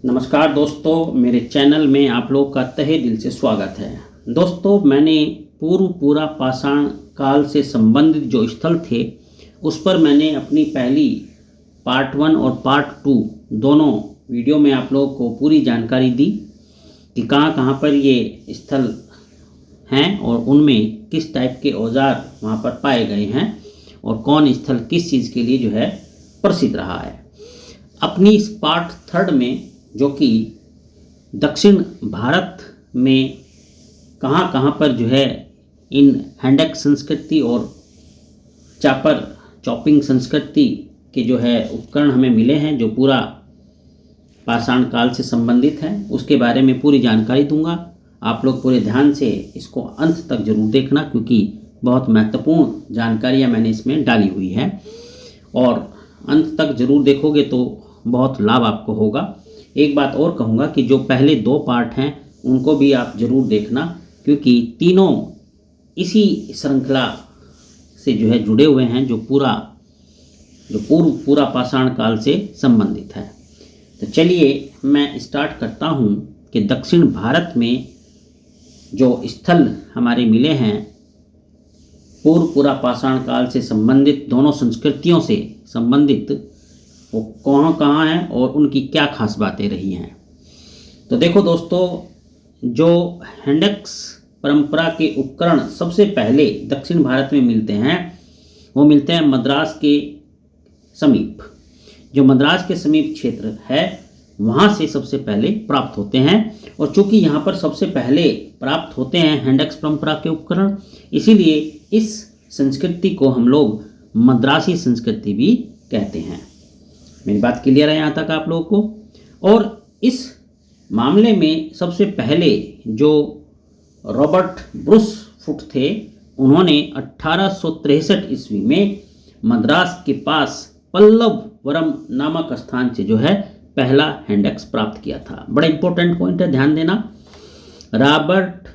नमस्कार दोस्तों, मेरे चैनल में आप लोग का तहे दिल से स्वागत है। दोस्तों, मैंने पूरा पाषाण काल से संबंधित जो स्थल थे उस पर मैंने अपनी पहली पार्ट 1 और पार्ट 2 दोनों वीडियो में आप लोगों को पूरी जानकारी दी कि कहाँ कहाँ पर ये स्थल हैं और उनमें किस टाइप के औजार वहाँ पर पाए गए हैं और कौन स्थल किस चीज़ के लिए जो है प्रसिद्ध रहा है। अपनी इस पार्ट 3 में, जो कि दक्षिण भारत में कहाँ कहाँ पर जो है इन हैंडक संस्कृति और चॉपिंग संस्कृति के जो है उपकरण हमें मिले हैं, जो पूरा पाषाण काल से संबंधित है, उसके बारे में पूरी जानकारी दूंगा। आप लोग पूरे ध्यान से इसको अंत तक जरूर देखना, क्योंकि बहुत महत्वपूर्ण जानकारियाँ मैंने इसमें डाली हुई है और अंत तक जरूर देखोगे तो बहुत लाभ आपको होगा। एक बात और कहूँगा कि जो पहले 2 पार्ट हैं उनको भी आप जरूर देखना, क्योंकि तीनों इसी श्रृंखला से जो है जुड़े हुए हैं, जो पूरा पाषाण काल से संबंधित है। तो चलिए मैं स्टार्ट करता हूँ कि दक्षिण भारत में जो स्थल हमारे मिले हैं पूरा पाषाण काल से संबंधित, दोनों संस्कृतियों से संबंधित, वो कहाँ कहाँ हैं और उनकी क्या खास बातें रही हैं। तो देखो दोस्तों, जो हैंडक्स परंपरा के उपकरण सबसे पहले दक्षिण भारत में मिलते हैं वो मिलते हैं मद्रास के समीप। जो मद्रास के समीप क्षेत्र है वहाँ से सबसे पहले प्राप्त होते हैं, और चूंकि यहाँ पर सबसे पहले प्राप्त होते हैं हैंडक्स परंपरा के उपकरण, इसीलिए इस संस्कृति को हम लोग मद्रासी संस्कृति भी कहते हैं। मेरी बात क्लियर है यहाँ तक आप लोगों को। और इस मामले में सबसे पहले जो रॉबर्ट ब्रुस फुट थे, उन्होंने 1863 ईस्वी में मद्रास के पास पल्लववरम नामक स्थान से जो है पहला हैंडक्स प्राप्त किया था। बड़ा इंपॉर्टेंट पॉइंट है, ध्यान देना। रॉबर्ट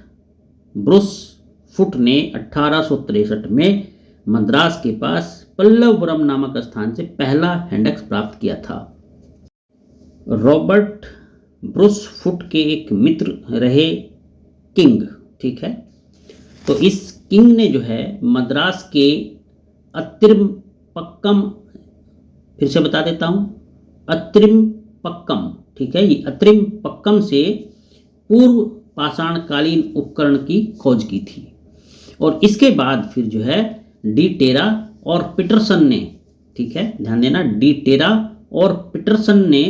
ब्रुस फुट ने 1863 में मद्रास के पास पल्लववरम नामक स्थान से पहला हैंडक्स प्राप्त किया था। रॉबर्ट ब्रुस फुट के एक मित्र रहे किंग, ठीक है। तो इस किंग ने जो है मद्रास के अत्रिमपक्कम, फिर से बता देता हूँ, अत्रिमपक्कम, ठीक है, ये अत्रिमपक्कम से पूर्व पाषाणकालीन उपकरण की खोज की थी। और इसके बाद फिर जो है डी टेरा और पीटरसन ने, ठीक है, ध्यान देना, डी टेरा और पीटरसन ने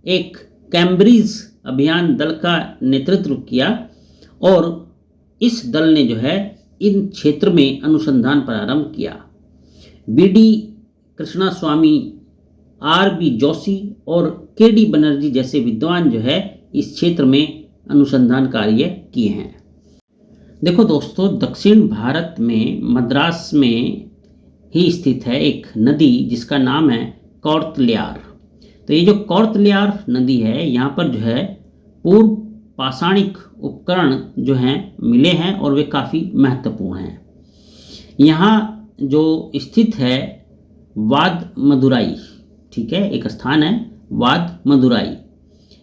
एक कैम्ब्रिज अभियान दल का नेतृत्व किया, और इस दल ने जो है इन क्षेत्र में अनुसंधान प्रारंभ किया। बीडी कृष्णास्वामी, आरबी जोशी और केडी बनर्जी जैसे विद्वान जो है इस क्षेत्र में अनुसंधान कार्य किए हैं। देखो दोस्तों, दक्षिण भारत में मद्रास में ही स्थित है एक नदी जिसका नाम है कौर्तल्यार। तो ये जो कौर्तल्यार नदी है, यहाँ पर जो है पूर्व पाषाणिक उपकरण जो हैं मिले हैं और वे काफ़ी महत्वपूर्ण हैं। यहाँ जो स्थित है वाद मदुराई, ठीक है, एक स्थान है वाद मदुराई,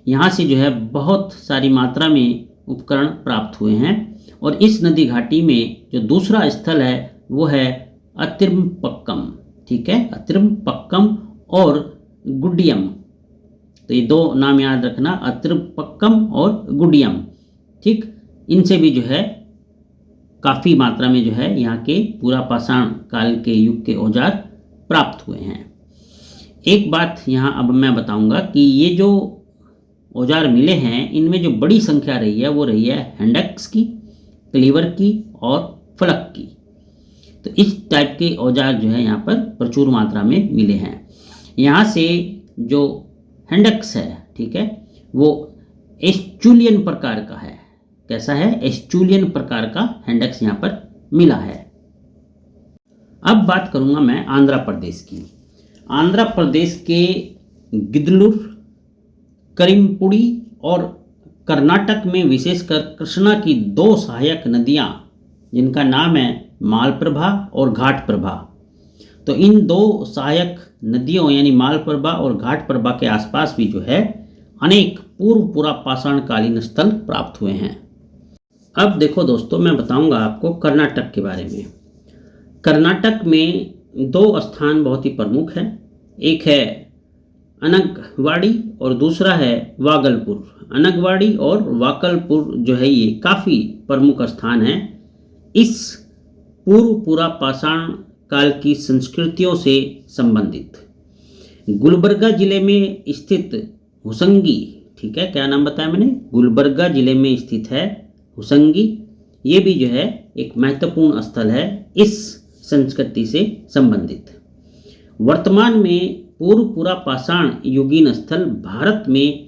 यहाँ से जो है बहुत सारी मात्रा में उपकरण प्राप्त हुए हैं। और इस नदी घाटी में जो दूसरा स्थल है वो है अत्रिमपक्कम, ठीक है, अत्रिमपक्कम और गुडियम। तो ये 2 नाम याद रखना, अत्रिमपक्कम और गुडियम, ठीक। इनसे भी जो है काफ़ी मात्रा में जो है यहाँ के पूरा पाषाण काल के युग के औजार प्राप्त हुए हैं। एक बात यहाँ अब मैं बताऊंगा कि ये जो औजार मिले हैं इनमें जो बड़ी संख्या रही है वो रही है हैंडक्स की, क्लीवर की और फलक की। तो इस टाइप के औजार जो है यहाँ पर प्रचुर मात्रा में मिले हैं। यहाँ से जो हैंडक्स है, ठीक है, वो एस्चुलियन प्रकार का है। कैसा है? एस्चुलियन प्रकार का हैंडक्स यहाँ पर मिला है। अब बात करूँगा मैं आंध्र प्रदेश की। आंध्र प्रदेश के गिदलुर, करिमपुड़ी और कर्नाटक में विशेषकर कृष्णा की 2 सहायक नदियाँ, जिनका नाम है मालप्रभा और घाटप्रभा। तो इन 2 सहायक नदियों यानी मालप्रभा और घाटप्रभा के आसपास भी जो है अनेक पूर्व पूरा पाषाण कालीन स्थल प्राप्त हुए हैं। अब देखो दोस्तों, मैं बताऊंगा आपको कर्नाटक के बारे में। कर्नाटक में दो स्थान बहुत ही प्रमुख हैं। एक है अनगवाड़ी और दूसरा है वागलपुर। अनगवाड़ी और वागलपुर जो है ये काफ़ी प्रमुख स्थान है इस पूर्व पूरा पाषाण काल की संस्कृतियों से संबंधित। गुलबर्गा जिले में स्थित हुसंगी, ठीक है, क्या नाम बताया मैंने, गुलबर्गा जिले में स्थित है हुसंगी। ये भी जो है एक महत्वपूर्ण स्थल है इस संस्कृति से संबंधित। वर्तमान में पूर्व पूरा पाषाण युगीन स्थल भारत में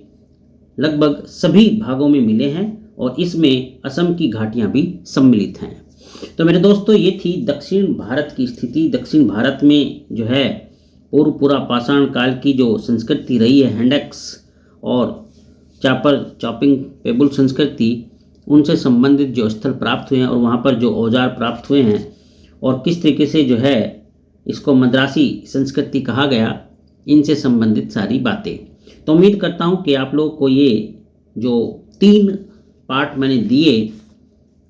लगभग सभी भागों में मिले हैं और इसमें असम की घाटियां भी सम्मिलित हैं। तो मेरे दोस्तों, ये थी दक्षिण भारत की स्थिति। दक्षिण भारत में जो है पूर्व पूरा पाषाण काल की जो संस्कृति रही है, हैंडक्स और चॉपिंग पेबल संस्कृति, उनसे संबंधित जो स्थल प्राप्त हुए हैं और वहाँ पर जो औजार प्राप्त हुए हैं और किस तरीके से जो है इसको मद्रासी संस्कृति कहा गया, इनसे संबंधित सारी बातें। तो उम्मीद करता हूँ कि आप लोगों को ये जो 3 पार्ट मैंने दिए,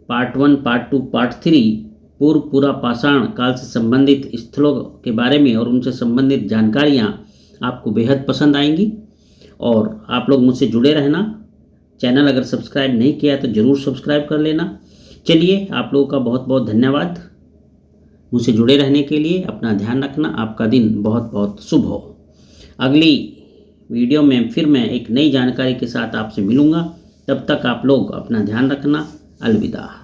पार्ट 1, पार्ट 2, पार्ट 3, पूर्व पूरा पाषाण काल से संबंधित स्थलों के बारे में और उनसे संबंधित जानकारियाँ आपको बेहद पसंद आएंगी। और आप लोग मुझसे जुड़े रहना। चैनल अगर सब्सक्राइब नहीं किया है तो ज़रूर सब्सक्राइब कर लेना। चलिए, आप लोगों का बहुत बहुत धन्यवाद मुझसे जुड़े रहने के लिए। अपना ध्यान रखना। आपका दिन बहुत बहुत शुभ हो। अगली वीडियो में फिर मैं एक नई जानकारी के साथ आपसे मिलूँगा। तब तक आप लोग अपना ध्यान रखना। अलविदा।